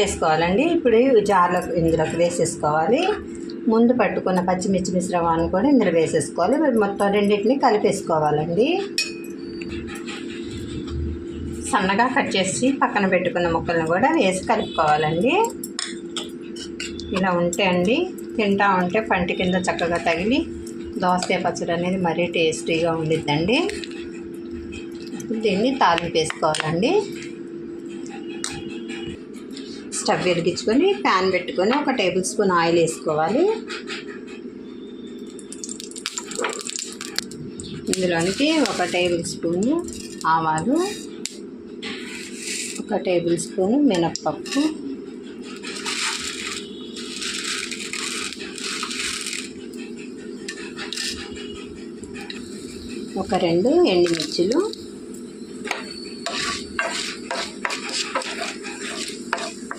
కలిపేసుకోవాలండి. ఇప్పుడు ఇందులోకి వేసేసుకోవాలి. ముందు పట్టుకున్న పచ్చిమిర్చి మిశ్రమాన్ని కూడా ఇందులో వేసేసుకోవాలి. మొత్తం రెండింటిని కలిపేసుకోవాలండి. సన్నగా కట్ చేసి పక్కన పెట్టుకున్న ముక్కలను కూడా వేసి కలుపుకోవాలండి. ఇలా ఉంటే అండి తింటా ఉంటే పంటి కింద చక్కగా తగిలి దోసకాయ పచ్చడి అనేది మరీ టేస్టీగా ఉండిద్దండి. దీన్ని తాలింపు వేసుకోవాలండి. స్టవ్ వెలిగించుకొని ప్యాన్ పెట్టుకొని 1 టేబుల్ స్పూన్ ఆయిల్ వేసుకోవాలి. ఇందులోనికి 1 టేబుల్ స్పూను ఆవాలు, 1 టేబుల్ స్పూను మినప్పప్పు, 2 ఎండుమిర్చులు,